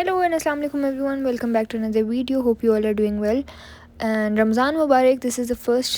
Hello and assalamu alaikum everyone. Welcome back to another video. Hope you all are doing well. And Ramzan Mubarak. This is the first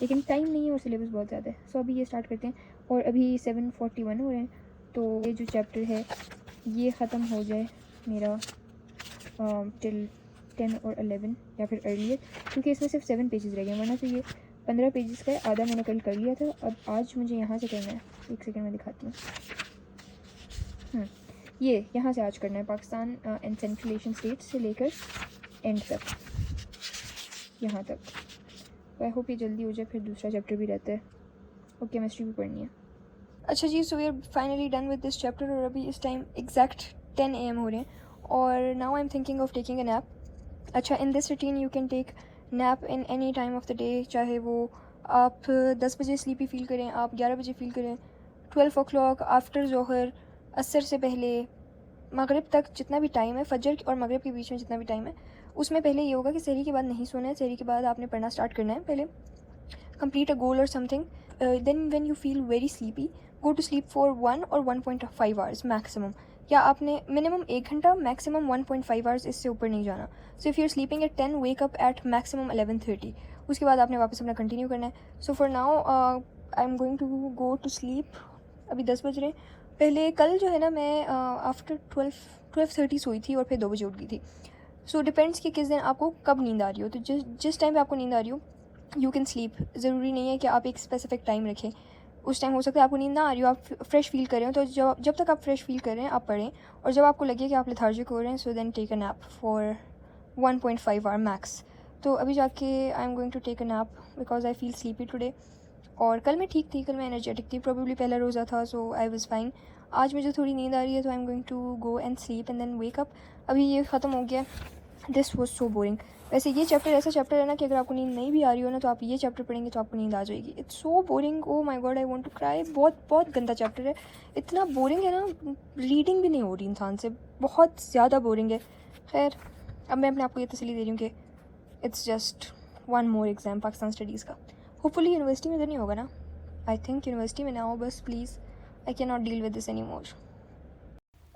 لیکن time نہیں ہے اور syllabus بہت زیادہ ہے. سو ابھی یہ اسٹارٹ کرتے ہیں اور ابھی 7:41 ہو رہے ہیں. تو یہ جو چیپٹر ہے یہ ختم ہو جائے میرا ٹل 10 اور 11 یا پھر ارلیئر، کیونکہ اس میں صرف 7 پیجز رہ گئے ہیں، ورنہ تو یہ 15 پیجز کا ہے. آدھا میں نے کل کر لیا تھا. اب آج مجھے یہاں سے کرنا ہے. ایک سیکنڈ میں دکھاتی ہوں. یہ یہاں سے آج کرنا ہے، Pakistan and central Asian states سے لے کر اینڈ تک، یہاں تک. آئی ہوپ یہ جلدی ہو جائے، پھر دوسرا چیپٹر بھی رہتا ہے اور کیمسٹری بھی پڑھنی ہے. اچھا جی، so we are finally done with this chapter. اور ابھی اس ٹائم ایگزیکٹ 10 AM ہو رہے ہیں اور now I am thinking of taking a nap. اچھا، in this routine you can take nap in any time of the day, چاہے وہ آپ 10 بجے سلیپی فیل کریں، آپ 11 بجے فیل کریں، 12 o'clock آفٹر ظہر، عصر سے پہلے، مغرب تک جتنا بھی ٹائم ہے، فجر اور مغرب کے بیچ میں جتنا بھی ٹائم ہے، اس میں پہلے یہ ہوگا کہ سحری کے بعد نہیں سونا ہے. سحری کے بعد آپ نے پڑھنا اسٹارٹ کرنا ہے. پہلے کمپلیٹ اے گول اور something, then when you feel very sleepy go to sleep for 1 اور 1.5 hours میکسیمم. یا آپ نے منیمم 1 گھنٹہ، میکسیمم 1.5 hours، اس سے اوپر نہیں جانا. So if you are sleeping at 10 wake up at maximum 11:30. اس کے بعد آپ نے واپس اپنا کنٹینیو کرنا ہے. So for now I am going to go to sleep. ابھی 10 بج رہے ہیں. پہلے کل جو ہے نا میں آفٹر 12:30 سوئی تھی اور پھر 2 بجے اٹھ گئی تھی. سو ڈپینڈس کہ کس دن آپ کو کب نیند آ رہی ہو. تو جس ٹائم پہ آپ کو نیند آ رہی ہو یو کین سلیپ. ضروری نہیں ہے کہ آپ ایک اسپیسیفک ٹائم رکھیں. اس ٹائم ہو سکتا ہے آپ کو نیند نہ آ رہی ہو، آپ فریش فیل کر رہے ہو، تو جب تک آپ فریش فیل کر رہے ہیں آپ پڑھیں. اور جب آپ کو لگے کہ آپ لیتھارجک ہو رہے ہیں، so then take a nap for 1.5 hour max. تو ابھی جا کے I am going to take a nap because I feel sleepy today. اور کل میں ٹھیک تھی، کل میں انرجیٹک تھی، پروبیبلی پہلا روزہ تھا، سو آئی واز فائن. آج مجھے تھوڑی نیند آ رہی ہے، تو I am going to go and sleep and then wake up. ابھی یہ ختم ہو گیا. This was so boring. ویسے یہ چیپٹر ایسا چیپٹر ہے نا کہ اگر آپ کو نیند نہیں بھی آ رہی ہو نا، تو آپ یہ چیپٹر پڑھیں گے تو آپ کو نیند آ جائے گی. It's so boring. Oh my God, I want to cry. بہت بہت گندا چیپٹر ہے. اتنا بورنگ ہے نا، ریڈنگ بھی نہیں ہو رہی انسان سے، بہت زیادہ بورنگ ہے. خیر، اب میں اپنے آپ کو یہ تسلی دے رہی ہوں کہ it's just one more exam Pakistan studies کا. ہوپ فلی یونیورسٹی میں تو نہیں ہوگا نا. آئی تھنک یونیورسٹی میں نہ ہو. بس please, I can not deal with this any more.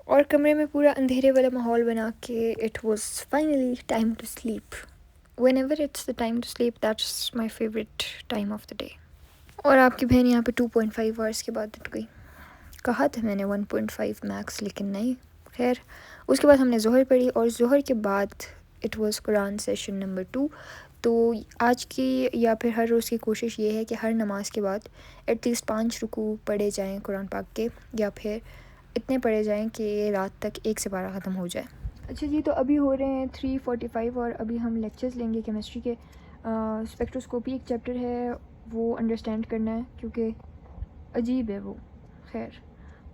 اور کمرے میں پورا اندھیرے والا ماحول بنا کے it was finally time to sleep. Whenever it's the time to sleep, that's my favourite time of the day. اور آپ کی بہن یہاں پہ 2.5 hours کے بعد اٹھ گئی. کہا تھا میں نے 1.5 میکس، لیکن نہیں. خیر، اس کے بعد ہم نے ظہر پڑھی اور ظہر کے بعد it was Quran session number 2. تو آج کی یا پھر ہر روز کی کوشش یہ ہے کہ ہر نماز کے بعد ایٹ لیسٹ 5 رکوع پڑھے جائیں قرآن پاک کے، یا پھر اتنے پڑھے جائیں کہ رات تک ایک سے پارہ ختم ہو جائے. اچھا جی، تو ابھی ہو رہے ہیں 3:45 اور ابھی ہم لیکچرز لیں گے کیمسٹری کے. اسپیکٹروسکوپی ایک چیپٹر ہے، وہ انڈرسٹینڈ کرنا ہے کیونکہ عجیب ہے وہ. خیر،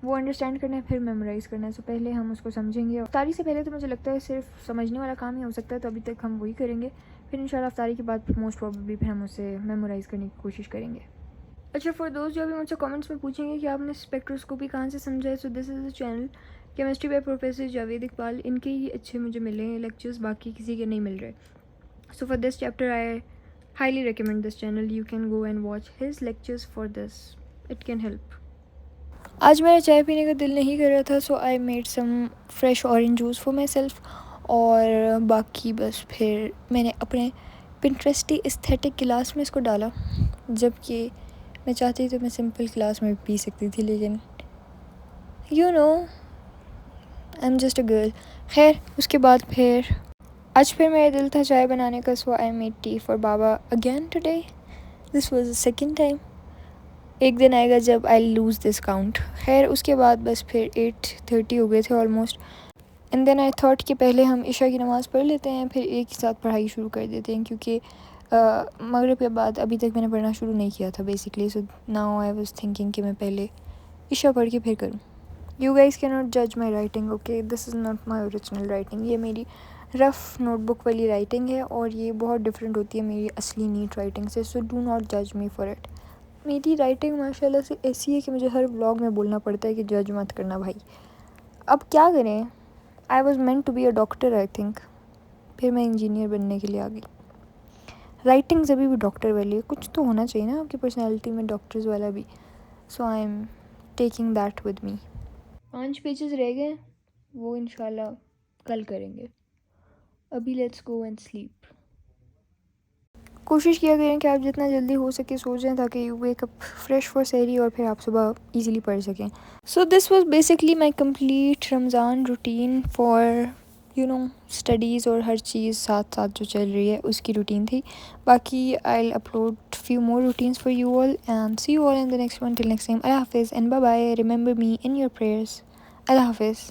وہ انڈرسٹینڈ کرنا ہے پھر میمورائز کرنا ہے. سو پہلے ہم اس کو سمجھیں گے. افطاری سے پہلے تو مجھے لگتا ہے صرف سمجھنے والا کام ہی ہو سکتا ہے، تو ابھی تک ہم وہی کریں گے. پھر انشاءاللہ افطاری کے بعد موسٹ پروبیبلی پھر ہم اسے میمورائز کرنے کی کوشش کریں گے. اچھا، فار دوست جو ابھی مجھ سے کامنٹس میں پوچھیں گے کہ آپ نے اسپیکٹروسکوپی کہاں سے سمجھا ہے، so this is a channel chemistry by professor Javed Iqbal. ان کے ہی اچھے مجھے ملے ہیں لیکچرز، باقی کسی کے نہیں مل رہے. So for this chapter I highly recommend this channel. You can go and watch his lectures for this. It can help. آج میرا چائے پینے کا دل نہیں کر رہا تھا، so I made some fresh orange juice for myself. اور باقی بس پھر میں نے اپنے پنٹریسٹی استھیٹک گلاس میں اس کو ڈالا، جب کہ میں چاہتی تو میں سمپل گلاس میں پی سکتی تھی، لیکن you know I am just a girl. خیر، اس کے بعد پھر آج پھر میرا دل تھا چائے بنانے کا، سو آئی میڈ ٹی فار بابا again today. This was the second time. ایک دن آئے گا جب آئی لوز دس کاؤنٹ. خیر، اس کے بعد بس پھر 8:30 ہو گئے تھے almost. And then I thought کہ پہلے ہم عشاء کی نماز پڑھ لیتے ہیں، پھر ایک ہی ساتھ پڑھائی شروع کر دیتے ہیں، کیونکہ مغرب کے بعد ابھی تک میں نے پڑھنا شروع نہیں کیا تھا basically. So now I was thinking کہ میں پہلے عشاء پڑھ کے پھر کروں. یو گائز کی ناٹ جج my writing, okay? This is not my original writing. یہ میری رف نوٹ بک والی رائٹنگ ہے، اور یہ بہت ڈفرینٹ ہوتی ہے میری اصلی نیٹ رائٹنگ سے. سو ڈو ناٹ جج می فار اٹ. میری رائٹنگ ماشاء اللہ سے ایسی ہے کہ مجھے ہر ولاگ میں بولنا پڑتا ہے کہ جج مت کرنا بھائی. اب کیا کریں؟ I was meant to be a doctor I think. پھر میں انجینئر بننے کے لیے آ گئی. رائٹنگ ابھی بھی ڈاکٹر والی ہے، کچھ تو ہونا چاہیے نا آپ کی پرسنالٹی میں ڈاکٹرز والا بھی. So I am taking that with me. 5 pages رہ گئے، وہ انشاءاللہ کل کریں گے. ابھی لیٹس گو اینڈ سلیپ. کوشش کیا کریں کہ آپ جتنا جلدی ہو سکے سو جائیں تاکہ you wake up fresh for سحری اور پھر آپ صبح ایزیلی پڑھ سکیں. So this was basically my complete Ramzan routine for studies اور ہر چیز ساتھ ساتھ جو چل رہی ہے اس کی روٹین تھی. باقی آئی upload few more routines for you all and see you all in the next one. Till next time, Allah Hafiz and bye bye. Remember me in your prayers. Allah Hafiz.